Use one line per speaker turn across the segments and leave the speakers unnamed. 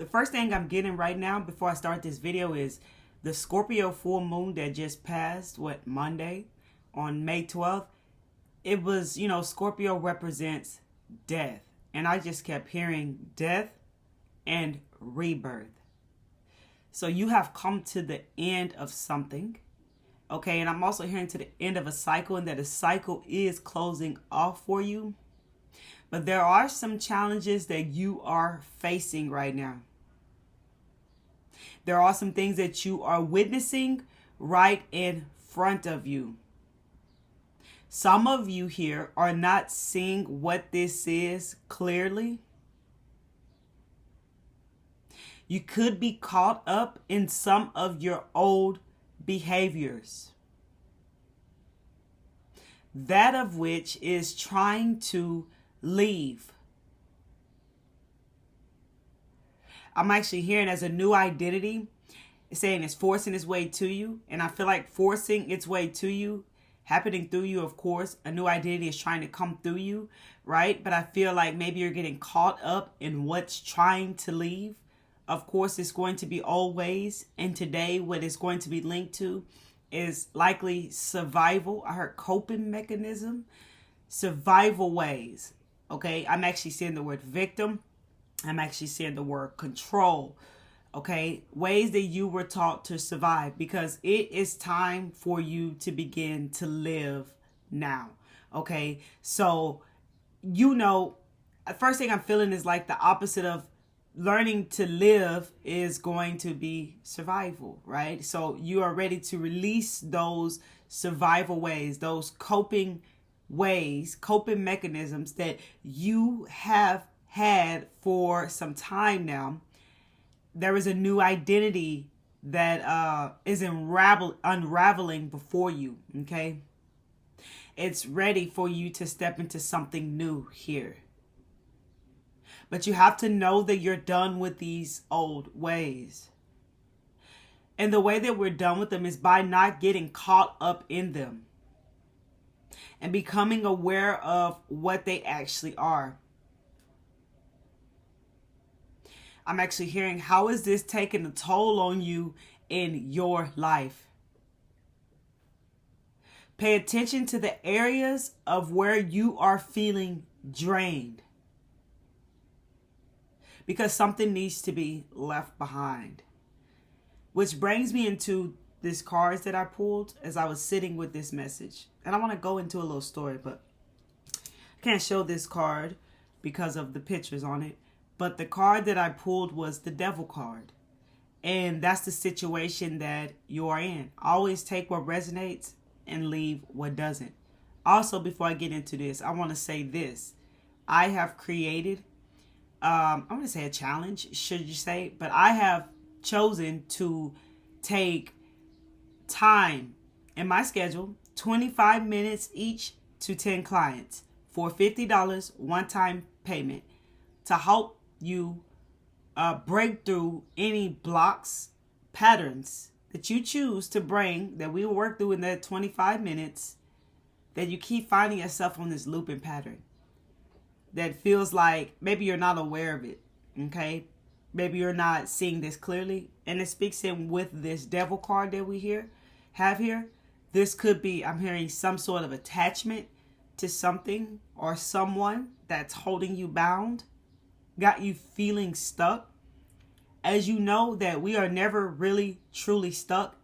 The first thing I'm getting right now before I start this video is the Scorpio full moon that just passed, Monday on May 12th. It was, Scorpio represents death. And I just kept hearing death and rebirth. So you have come to the end of something. Okay, and I'm also hearing to the end of a cycle, and that a cycle is closing off for you. But there are some challenges that you are facing right now. There are some things that you are witnessing right in front of you. Some of you here are not seeing what this is clearly. You could be caught up in some of your old behaviors, that of which is trying to leave. I'm actually hearing as a new identity, it's saying it's forcing its way to you. And I feel like forcing its way to you, happening through you, of course, a new identity is trying to come through you, right? But I feel like maybe you're getting caught up in what's trying to leave. Of course, it's going to be old ways. And today, what it's going to be linked to is likely survival. I heard coping mechanism, survival ways. Okay, I'm actually seeing the word victim. I'm actually seeing the word control. Okay, ways that you were taught to survive, because it is time for you to begin to live now. Okay, so, first thing I'm feeling is like the opposite of learning to live is going to be survival, right? So you are ready to release those survival ways, those coping ways, coping mechanisms that you have had for some time now. There is a new identity that is unraveling before you, okay? It's ready for you to step into something new here. But you have to know that you're done with these old ways. And the way that we're done with them is by not getting caught up in them and becoming aware of what they actually are. I'm actually hearing, how is this taking a toll on you in your life? Pay attention to the areas of where you are feeling drained, because something needs to be left behind. Which brings me into these cards that I pulled as I was sitting with this message. And I want to go into a little story, but I can't show this card because of the pictures on it. But the card that I pulled was the Devil card. And that's the situation that you are in. Always take what resonates and leave what doesn't. Also, before I get into this, I want to say this. I have created, I'm going to say a challenge, should you say, but I have chosen to take time in my schedule, 25 minutes each to 10 clients for $50 one-time payment to help you break through any blocks, patterns that you choose to bring, that we will work through in that 25 minutes, that you keep finding yourself on this looping pattern that feels like maybe you're not aware of it, okay? Maybe you're not seeing this clearly. And it speaks in with this Devil card that we have here. This could be, I'm hearing, some sort of attachment to something or someone that's holding you bound, got you feeling stuck. As you know that we are never really truly stuck.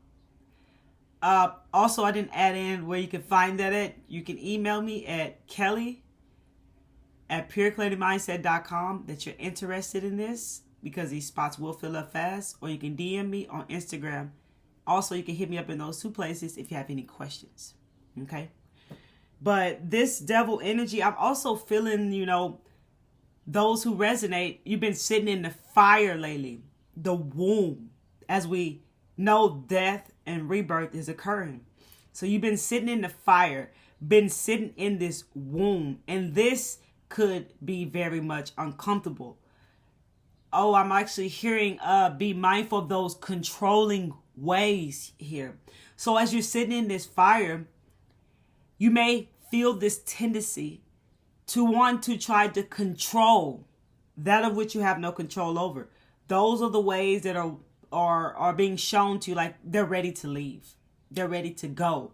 Also, I didn't add in where you can find that at. You can email me at kelly@pureclaimingmindset.com that you're interested in this, because these spots will fill up fast. Or you can DM me on Instagram. Also, you can hit me up in those two places if you have any questions. Okay? But this Devil energy, I'm also feeling, those who resonate, you've been sitting in the fire lately. The womb. As we know, death and rebirth is occurring. So you've been sitting in the fire, been sitting in this womb. And this could be very much uncomfortable. Oh, I'm actually hearing be mindful of those controlling ways here. So as you're sitting in this fire, you may feel this tendency to want to try to control that of which you have no control over. those are the ways that are being shown to you, like they're ready to leave. They're ready to go.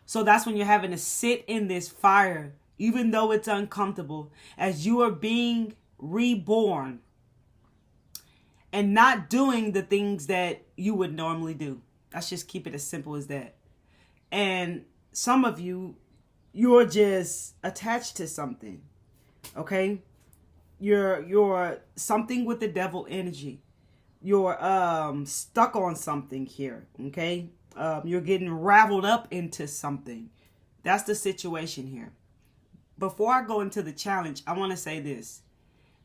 So that's when you're having to sit in this fire, even though it's uncomfortable, as you are being reborn and not doing the things that you would normally do. Let's just keep it as simple as that. And some of you're just attached to something. Okay? You're something with the devil energy. You're stuck on something here. Okay? You're getting raveled up into something. That's the situation here. Before I go into the challenge, I want to say this.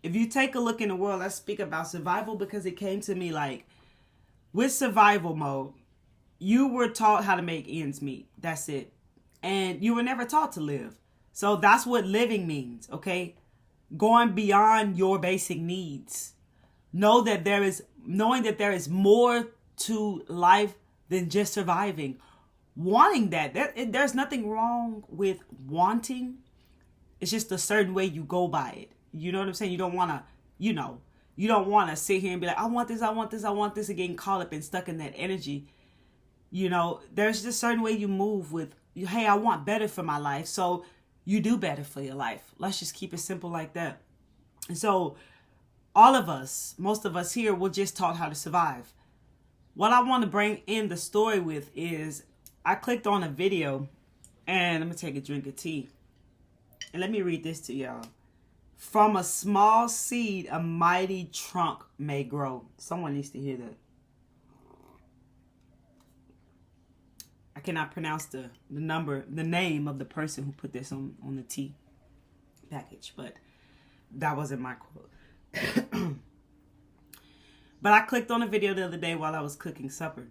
If you take a look in the world, let's speak about survival, because it came to me like, with survival mode, you were taught how to make ends meet. That's it. And you were never taught to live. So that's what living means, okay? Going beyond your basic needs. Knowing that there is more to life than just surviving. Wanting that. There's nothing wrong with wanting. It's just a certain way you go by it. You know what I'm saying? You don't want to, you don't want to sit here and be like, I want this, and getting caught up and stuck in that energy. There's just a certain way you move with, hey, I want better for my life. So you do better for your life. Let's just keep it simple like that. And so all of us, most of us here, were just taught how to survive. What I want to bring in the story with is, I clicked on a video, and I'm going to take a drink of tea. And let me read this to y'all. From a small seed, a mighty trunk may grow. Someone needs to hear that. I cannot pronounce the name of the person who put this on the tea package, but that wasn't my quote. But I clicked on a video the other day while I was cooking supper.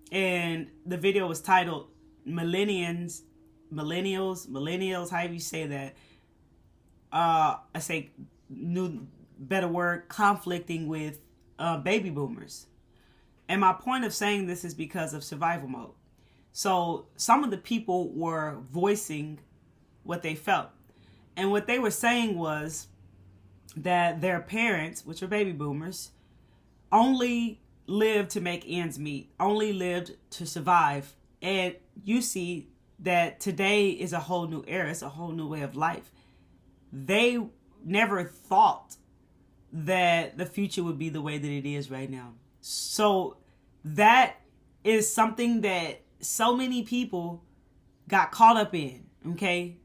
And the video was titled Millennials, however you say that. I say better word, conflicting with baby boomers. And my point of saying this is because of survival mode. So some of the people were voicing what they felt. And what they were saying was that their parents, which are baby boomers, only lived to make ends meet, only lived to survive. And you see that today is a whole new era. It's a whole new way of life. They never thought that the future would be the way that it is right now. So that is something that so many people got caught up in, okay?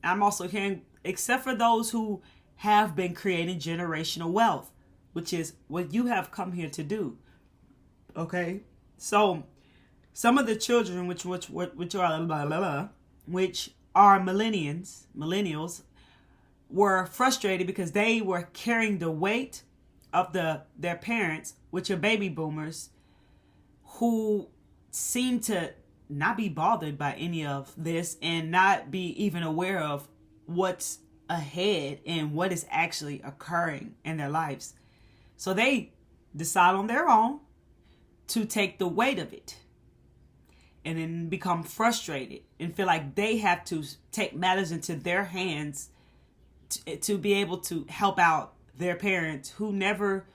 I'm also hearing, except for those who have been creating generational wealth, which is what you have come here to do, okay? So some of the children, which are millennials, were frustrated because they were carrying the weight of their parents, which are baby boomers, who seem to not be bothered by any of this and not be even aware of what's ahead and what is actually occurring in their lives. So they decide on their own to take the weight of it and then become frustrated and feel like they have to take matters into their hands to be able to help out their parents who never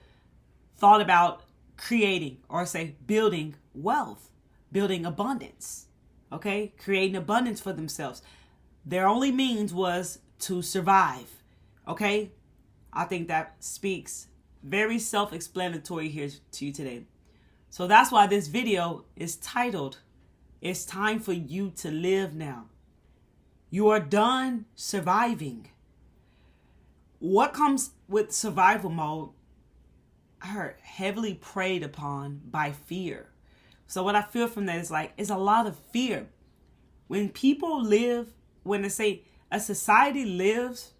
thought about creating or say building wealth, building abundance, okay? Creating abundance for themselves. Their only means was to survive, okay? I think that speaks very self-explanatory here to you today. So that's why this video is titled, It's Time for You to Live Now. You are done surviving. What comes with survival mode are heavily preyed upon by fear. So what I feel from that is like, it's a lot of fear. When people live, when they say a society lives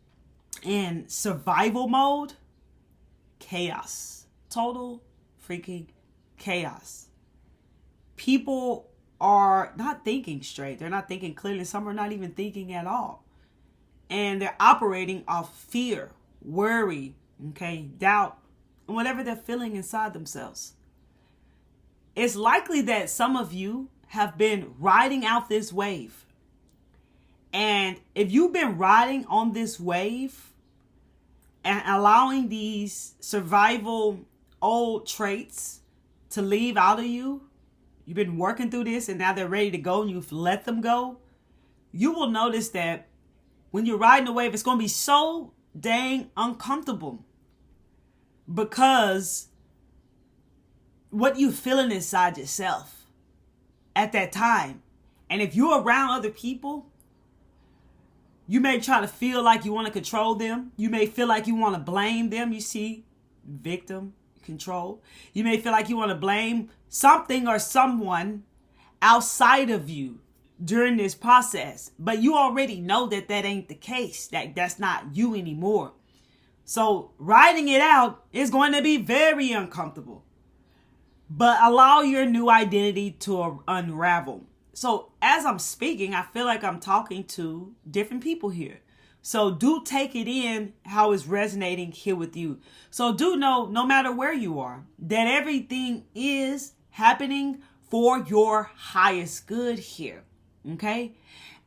in survival mode, chaos, total freaking chaos. People are not thinking straight. They're not thinking clearly. Some are not even thinking at all. And they're operating off fear, worry, okay, doubt, and whatever they're feeling inside themselves. It's likely that some of you have been riding out this wave. And if you've been riding on this wave and allowing these survival old traits to leave out of you, you've been working through this and now they're ready to go and you've let them go, you will notice that when you're riding the wave, it's going to be so dang uncomfortable because what you feeling inside yourself at that time. And if you're around other people, you may try to feel like you want to control them. You may feel like you want to blame them. You see, victim, control. You may feel like you want to blame something or someone outside of you during this process. But you already know that that ain't the case. That's not you anymore. So riding it out is going to be very uncomfortable. But allow your new identity to unravel. So as I'm speaking, I feel like I'm talking to different people here. So do take it in how it's resonating here with you. So do know, no matter where you are, that everything is happening for your highest good here. Okay?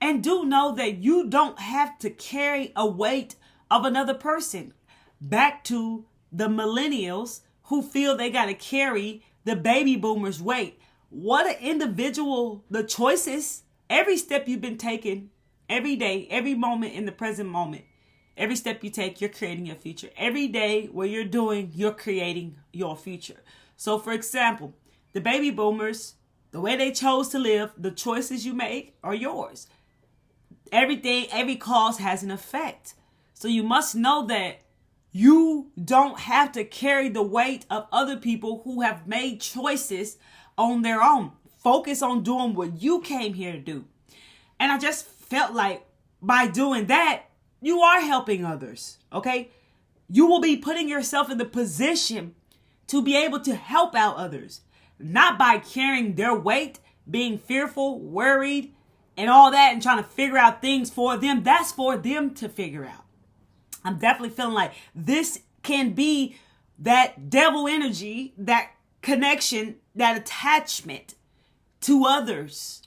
And do know that you don't have to carry a weight of another person. Back to the millennials who feel they got to carry the baby boomers' weight. What an individual, the choices, every step you've been taking, every day, every moment in the present moment, every step you take, you're creating your future. Every day what you're doing, you're creating your future. So for example, the baby boomers, the way they chose to live, the choices you make are yours. Everything, every cause has an effect. So you must know that you don't have to carry the weight of other people who have made choices on their own. Focus on doing what you came here to do. And I just felt like by doing that, you are helping others. Okay? You will be putting yourself in the position to be able to help out others. Not by carrying their weight, being fearful, worried, and all that, and trying to figure out things for them. That's for them to figure out. I'm definitely feeling like this can be that devil energy, that connection, that attachment to others,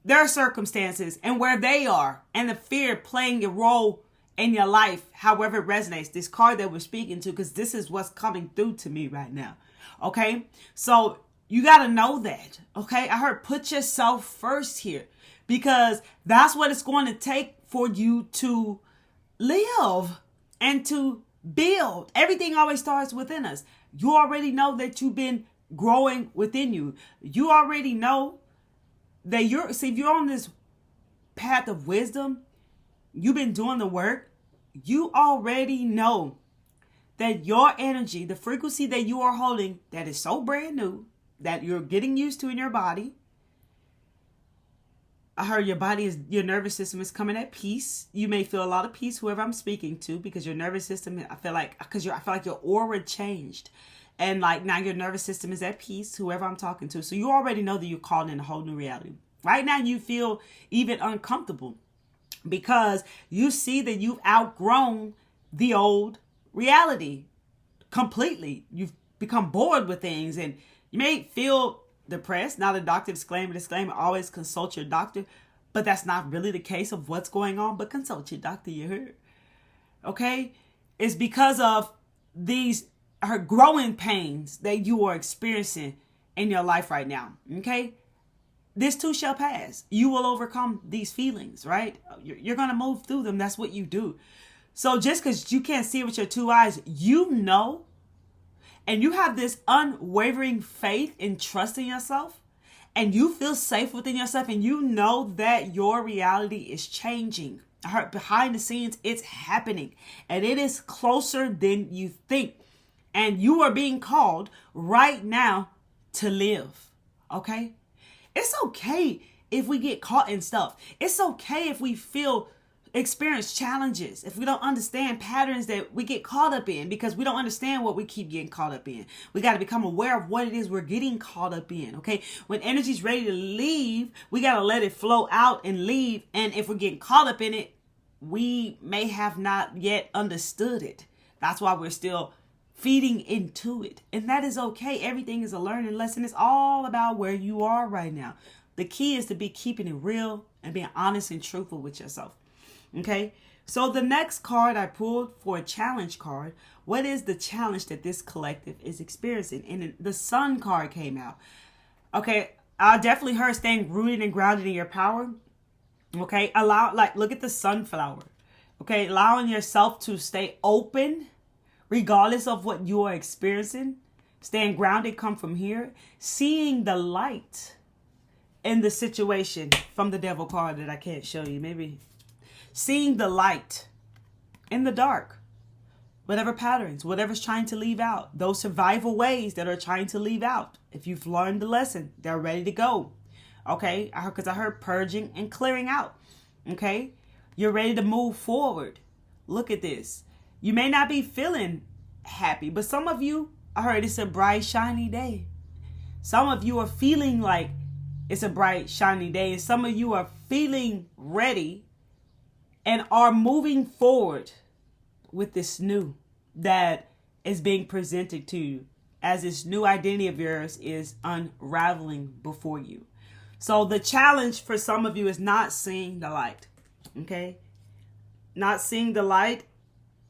their circumstances and where they are, and the fear playing a role in your life, however it resonates. This card that we're speaking to, because this is what's coming through to me right now. Okay, so you got to know that. Okay, I heard put yourself first here, because that's what it's going to take for you to live and to build. Everything always starts within us. You already know that you've been growing within you. You already know that if you're on this path of wisdom, you've been doing the work, you already know that your energy, the frequency that you are holding, that is so brand new, that you're getting used to in your body. I heard your nervous system is coming at peace. You may feel a lot of peace, whoever I'm speaking to, because your nervous system, I feel like your aura changed. And like now your nervous system is at peace, whoever I'm talking to. So you already know that you're called in a whole new reality. Right now you feel even uncomfortable because you see that you've outgrown the old reality completely. You've become bored with things and you may feel depressed. Now the doctor, disclaimer, always consult your doctor. But that's not really the case of what's going on. But consult your doctor, you heard. Okay? It's because of these growing pains that you are experiencing in your life right now. Okay? This too shall pass. You will overcome these feelings, right? You're going to move through them. That's what you do. So just because you can't see it with your two eyes, you know, and you have this unwavering faith and trust in yourself, and you feel safe within yourself, and you know that your reality is changing. I heard behind the scenes, it's happening, and it is closer than you think. And you are being called right now to live. Okay? It's okay if we get caught in stuff. It's okay if we experience challenges, if we don't understand patterns that we get caught up in, because we don't understand what we keep getting caught up in. We got to become aware of what it is we're getting caught up in. Okay? When energy's ready to leave, we got to let it flow out and leave. And if we're getting caught up in it, we may have not yet understood it. That's why we're still feeding into it. And that is okay. Everything is a learning lesson. It's all about where you are right now. The key is to be keeping it real and being honest and truthful with yourself. Okay? So the next card I pulled for a challenge card, what is the challenge that this collective is experiencing? And the Sun card came out. Okay, I definitely heard staying rooted and grounded in your power. Okay, look at the sunflower. Okay, allowing yourself to stay open regardless of what you are experiencing. Staying grounded come from here. Seeing the light in the situation from the devil card that I can't show you. Maybe seeing the light in the dark. Whatever patterns, whatever's trying to leave out. Those survival ways that are trying to leave out. If you've learned the lesson, they're ready to go. Okay, because I heard purging and clearing out. Okay, you're ready to move forward. Look at this. You may not be feeling happy, but some of you, I heard it's a bright, shiny day. Some of you are feeling like it's a bright, shiny day. And some of you are feeling ready and are moving forward with this new that is being presented to you as this new identity of yours is unraveling before you. So the challenge for some of you is not seeing the light. Okay? Not seeing the light,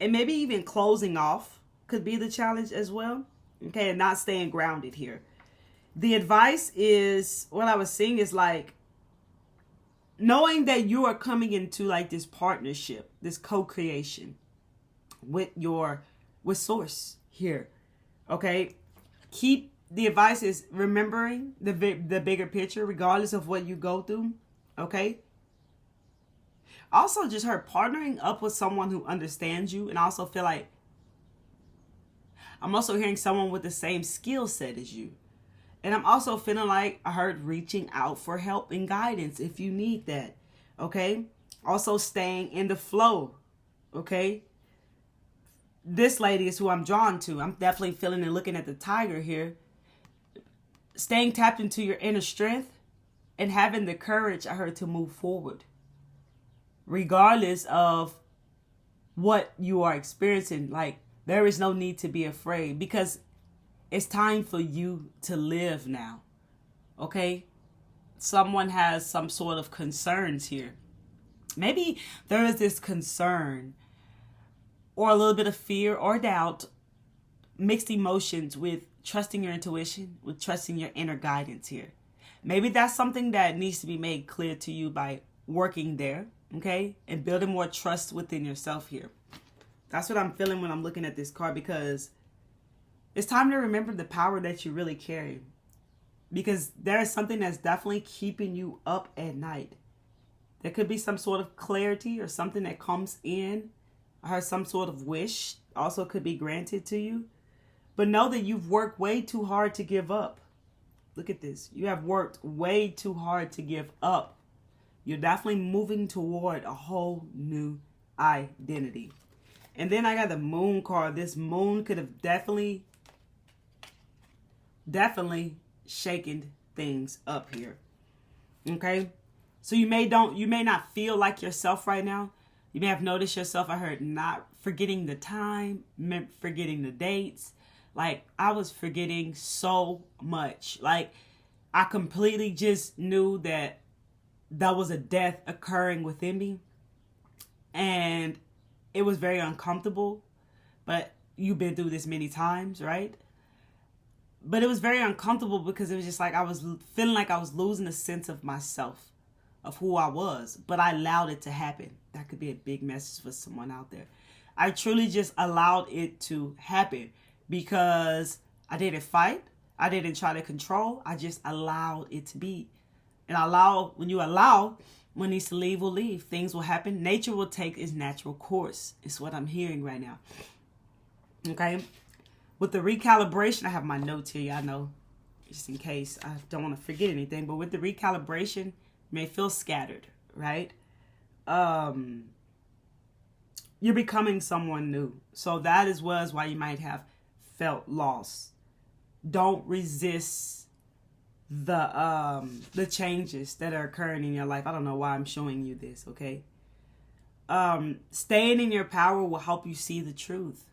and maybe even closing off could be the challenge as well. Okay, and not staying grounded here. The advice is, what I was seeing is like knowing that you are coming into like this partnership, this co-creation with source here. Okay, the advice is remembering the bigger picture regardless of what you go through. Okay, also just heard partnering up with someone who understands you, and I also feel like I'm also hearing someone with the same skill set as you. And I'm also feeling like I heard reaching out for help and guidance if you need that. Okay? Also staying in the flow. Okay? This lady is who I'm drawn to. I'm definitely feeling and looking at the tiger here. Staying tapped into your inner strength and having the courage, I heard, to move forward. Regardless of what you are experiencing. Like, there is no need to be afraid because it's time for you to live now. Okay? Someone has some sort of concerns here. Maybe there is this concern or a little bit of fear or doubt, mixed emotions with trusting your intuition, with trusting your inner guidance here. Maybe that's something that needs to be made clear to you by working there, okay? And building more trust within yourself here. That's what I'm feeling when I'm looking at this card, because it's time to remember the power that you really carry. Because there is something that's definitely keeping you up at night. There could be some sort of clarity or something that comes in. I heard some sort of wish also could be granted to you. But know that you've worked way too hard to give up. Look at this. You have worked way too hard to give up. You're definitely moving toward a whole new identity. And then I got the moon card. This moon could have definitely shaken things up here. Okay? So you may not feel like yourself right now. You may have noticed yourself, I heard, not forgetting the time, forgetting the dates. Like, I was forgetting so much. Like, I completely just knew that was a death occurring within me. And it was very uncomfortable. But you've been through this many times, right? But it was very uncomfortable because it was just like I was feeling like I was losing a sense of myself, of who I was. But I allowed it to happen. That could be a big message for someone out there. I truly just allowed it to happen because I didn't fight. I didn't try to control. I just allowed it to be. And when you allow, what needs to leave will leave. Things will happen. Nature will take its natural course. It's what I'm hearing right now. Okay? With the recalibration, I have my notes here, y'all know, just in case I don't want to forget anything. But with the recalibration, you may feel scattered, right? You're becoming someone new. So that was why you might have felt lost. Don't resist the changes that are occurring in your life. I don't know why I'm showing you this, okay? Staying in your power will help you see the truth.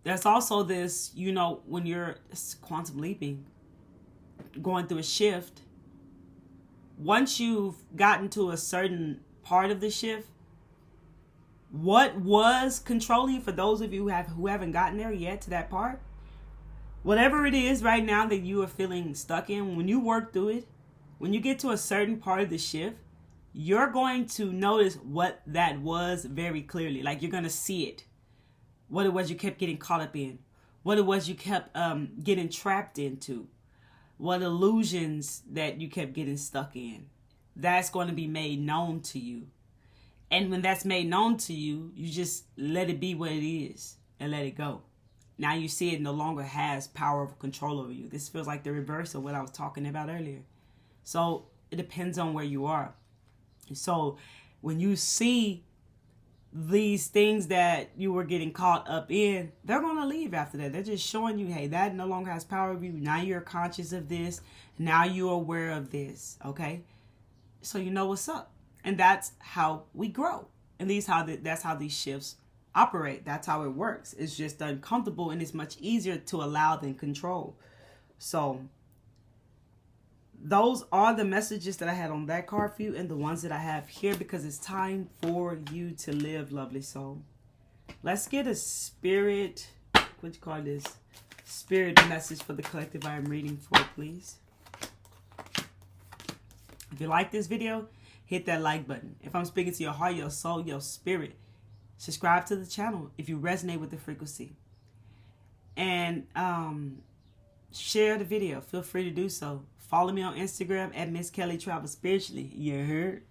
There's also this, when you're quantum leaping, going through a shift, once you've gotten to a certain part of the shift, what was controlling you, for those of you who haven't gotten there yet to that part, whatever it is right now that you are feeling stuck in, when you work through it, when you get to a certain part of the shift, you're going to notice what that was very clearly. Like, you're going to see it. What it was you kept getting caught up in. What it was you kept getting trapped into. What illusions that you kept getting stuck in. That's going to be made known to you. And when that's made known to you, you just let it be what it is and let it go. Now you see it no longer has power of control over you. This feels like the reverse of what I was talking about earlier. So it depends on where you are. So when you see these things that you were getting caught up in, they're going to leave after that. They're just showing you, hey, that no longer has power over you. Now you're conscious of this. Now you're aware of this. Okay? So you know what's up. And that's how we grow. And that's how these shifts operate. That's how it works. It's just uncomfortable, and it's much easier to allow than control. So those are the messages that I had on that card for you and the ones that I have here, because it's time for you to live, lovely soul. Let's get a spirit, what you call this? Spirit message for the collective I am reading for, please. If you like this video, hit that like button. If I'm speaking to your heart, your soul, your spirit, subscribe to the channel if you resonate with the frequency. And share the video. Feel free to do so. Follow me on Instagram at Miss Kelly Travel Spiritually. You heard?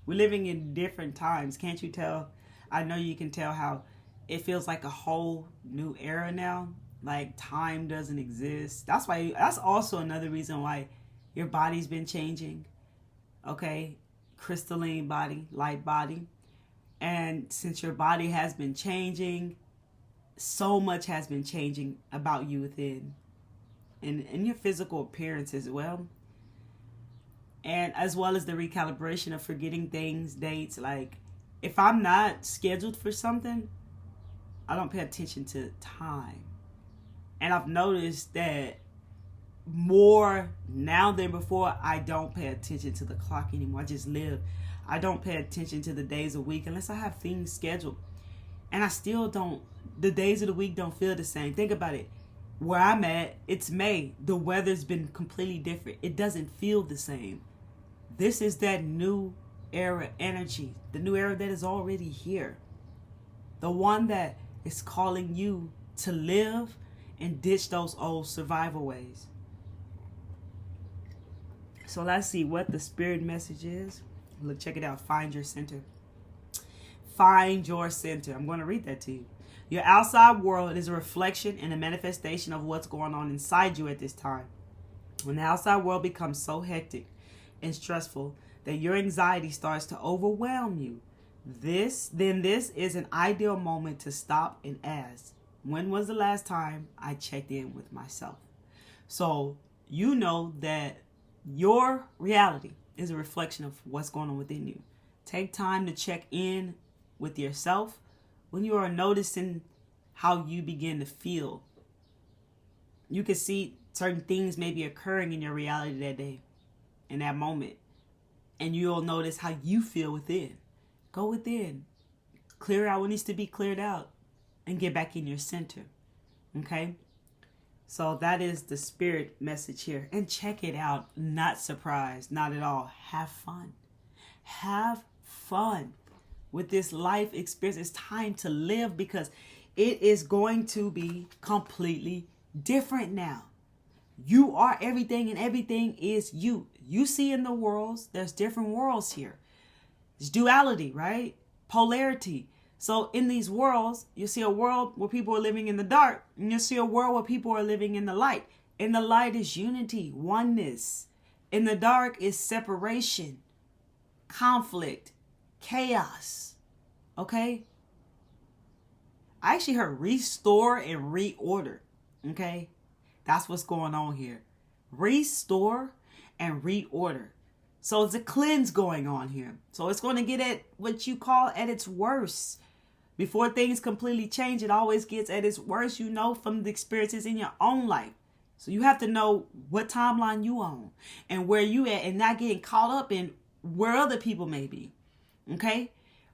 We're living in different times. Can't you tell? I know you can tell how it feels like a whole new era now. Like time doesn't exist. That's also another reason why your body's been changing. Okay? Crystalline body, light body. And since your body has been changing, so much has been changing about you within. And your physical appearance as well. And as well as the recalibration of forgetting things, dates. Like, if I'm not scheduled for something, I don't pay attention to time. And I've noticed that more now than before, I don't pay attention to the clock anymore. I just live. I don't pay attention to the days of the week unless I have things scheduled. And I still don't, the days of the week don't feel the same. Think about it. Where I'm at, it's May. The weather's been completely different. It doesn't feel the same. This is that new era energy. The new era that is already here. The one that is calling you to live and ditch those old survival ways. So let's see what the spirit message is. Look, check it out. Find your center. Find your center. I'm going to read that to you. Your outside world is a reflection and a manifestation of what's going on inside you at this time. When the outside world becomes so hectic and stressful that your anxiety starts to overwhelm you, this is an ideal moment to stop and ask, when was the last time I checked in with myself? So you know that your reality is a reflection of what's going on within you. Take time to check in with yourself when you are noticing how you begin to feel. You can see certain things may be occurring in your reality that day, in that moment. And you'll notice how you feel within. Go within. Clear out what needs to be cleared out. And get back in your center. Okay? So that is the spirit message here. And check it out. Not surprised. Not at all. Have fun. Have fun with this life experience. It's time to live, because it is going to be completely different now. You are everything, and everything is you. You see in the worlds, there's different worlds here. It's duality, right? Polarity. So in these worlds, you see a world where people are living in the dark, and you see a world where people are living in the light. In the light is unity, oneness. In the dark is separation, conflict, chaos. Okay? I actually heard restore and reorder. Okay? That's what's going on here. Restore and reorder. So it's a cleanse going on here. So it's going to get at what you call at its worst. Before things completely change, it always gets at its worst, you know, from the experiences in your own life. So you have to know what timeline you on and where you at, and not getting caught up in where other people may be. Okay?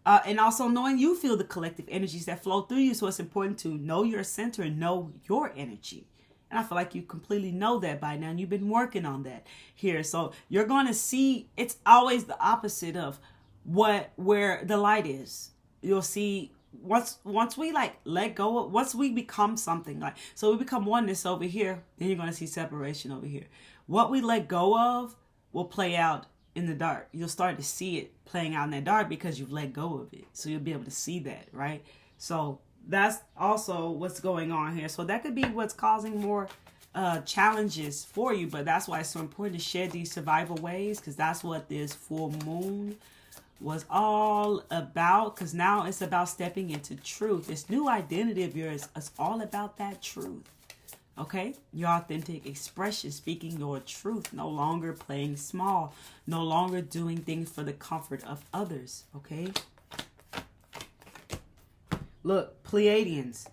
And also knowing you feel the collective energies that flow through you. So it's important to know your center and know your energy. And I feel like you completely know that by now. And you've been working on that here. So you're going to see it's always the opposite of where the light is. You'll see once we like let go of, once we become something like, so we become oneness over here, then you're going to see separation over here. What we let go of will play out in the dark. You'll start to see it playing out in the dark because you've let go of it. So you'll be able to see that, right? So that's also what's going on here. So that could be what's causing more challenges for you. But that's why it's so important to share these survival ways, because that's what this full moon was all about. Because now it's about stepping into truth. This new identity of yours is all about that truth. Okay, your authentic expression, speaking your truth, no longer playing small, no longer doing things for the comfort of others. Okay, look, Pleiadians,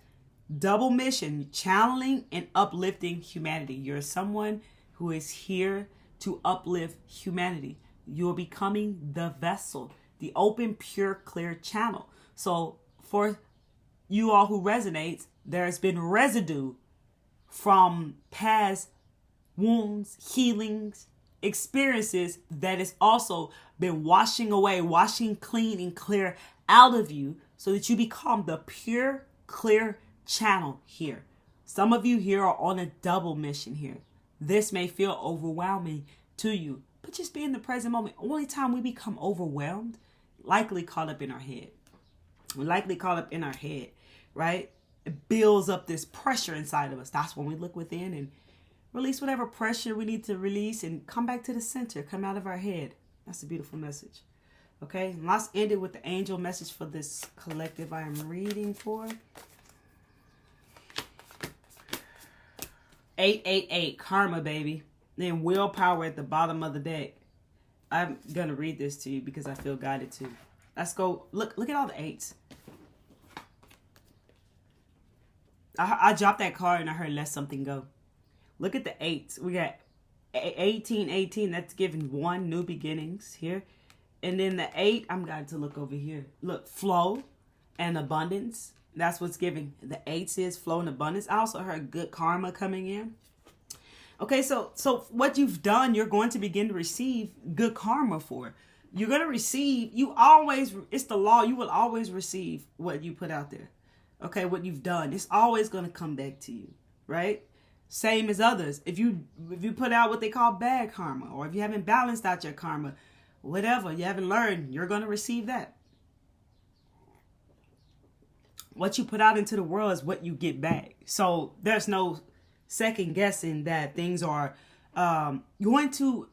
double mission, channeling and uplifting humanity. You're someone who is here to uplift humanity. You're becoming the vessel, the open, pure, clear channel. So for you all who resonates, there's been residue from past wounds, healings, experiences that has also been washing away, washing clean and clear out of you, so that you become the pure, clear channel here. Some of you here are on a double mission here. This may feel overwhelming to you, but just be in the present moment. Only time we become overwhelmed, likely caught up in our head. We're likely caught up in our head, right? It builds up this pressure inside of us. That's when we look within and release whatever pressure we need to release and come back to the center, come out of our head. That's a beautiful message. Okay, and let's end it with the angel message for this collective I am reading for. 888, karma, baby. Then willpower at the bottom of the deck. I'm going to read this to you because I feel guided to. Let's go. Look at all the eights. I dropped that card and I heard let something go. Look at the eights. We got 18. That's giving one, new beginnings here. And then the 8, I'm going to look over here. Look, flow and abundance. That's what's giving. The 8 is flow and abundance. I also heard good karma coming in. Okay, so what you've done, you're going to begin to receive good karma for. You're going to receive, it's the law, you will always receive what you put out there. Okay, what you've done, it's always going to come back to you, right? Same as others. If you put out what they call bad karma, or if you haven't balanced out your karma, whatever you haven't learned, you're going to receive that. What you put out into the world is what you get back. So there's no second guessing that things are going to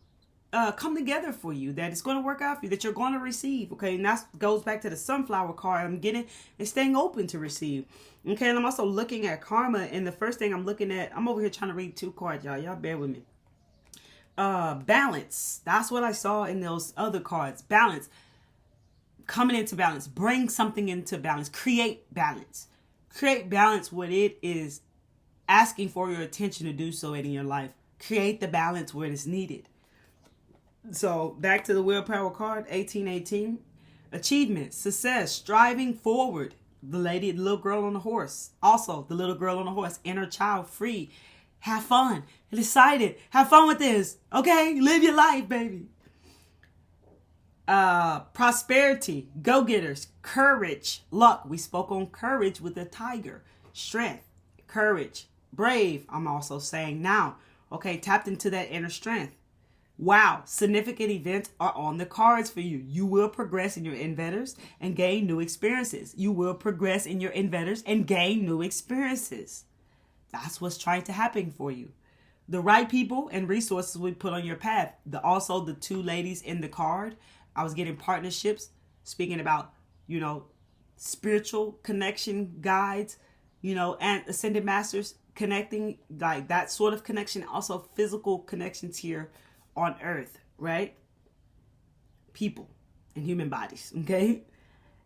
come together for you, that it's going to work out for you, that you're going to receive. Okay, and that goes back to the sunflower card. I'm getting and staying open to receive. Okay, and I'm also looking at karma, and the first thing I'm looking at, I'm over here trying to read 2 cards, y'all bear with me. Balance. That's what I saw in those other cards. Balance. Coming into balance. Bring something into balance. Create balance. Create balance when it is asking for your attention to do so in your life. Create the balance where it is needed. So back to the willpower card, 1818. Achievement, success, striving forward. The little girl on the horse. Also, the little girl on the horse, inner child, free. Have fun. Excited. Have fun with this. Okay? Live your life, baby. Prosperity, go-getters, courage, luck. We spoke on courage with the tiger. Strength, courage, brave. I'm also saying now. Okay, tapped into that inner strength. Wow, significant events are on the cards for you. You will progress in your endeavors and gain new experiences. You will progress in your endeavors and gain new experiences. That's what's trying to happen for you. The right people and resources we put on your path. Also the 2 ladies in the card. I was getting partnerships, speaking about, spiritual connection guides, and ascended masters connecting, like that sort of connection. Also physical connections here on earth, right? People and human bodies, okay?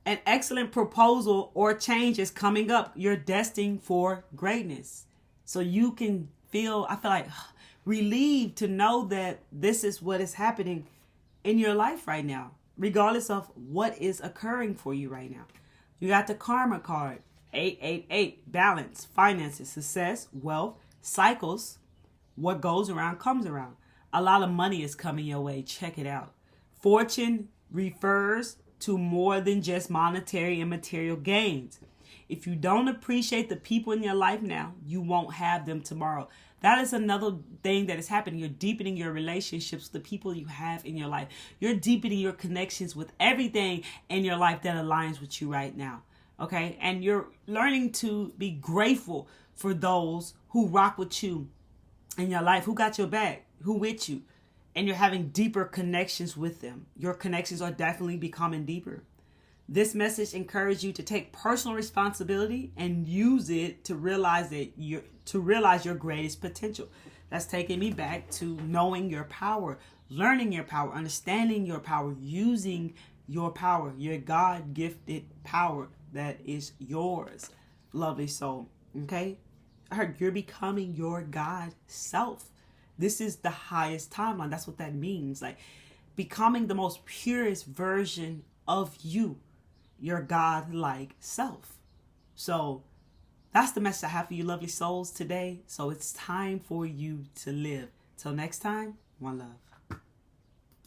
An excellent proposal or change is coming up. You're destined for greatness. So you can I feel like relieved to know that this is what is happening in your life right now. regardless of what is occurring for you right now. You got the karma card, 888, balance, finances, success, wealth, cycles. What goes around comes around. A lot of money is coming your way. Check it out. Fortune refers to more than just monetary and material gains. If you don't appreciate the people in your life now, you won't have them tomorrow. That is another thing that is happening. You're deepening your relationships with the people you have in your life. You're deepening your connections with everything in your life that aligns with you right now. Okay? And you're learning to be grateful for those who rock with you in your life, who got your back, who with you. And you're having deeper connections with them. Your connections are definitely becoming deeper. This message encourages you to take personal responsibility and use it to realize your greatest potential. That's taking me back to knowing your power, learning your power, understanding your power, using your power, your God-gifted power that is yours, lovely soul. Okay? I heard you're becoming your God self. This is the highest timeline. That's what that means. Like becoming the most purest version of you. Your God-like self. So that's the message I have for you, lovely souls, today. So it's time for you to live. Till next time, one love.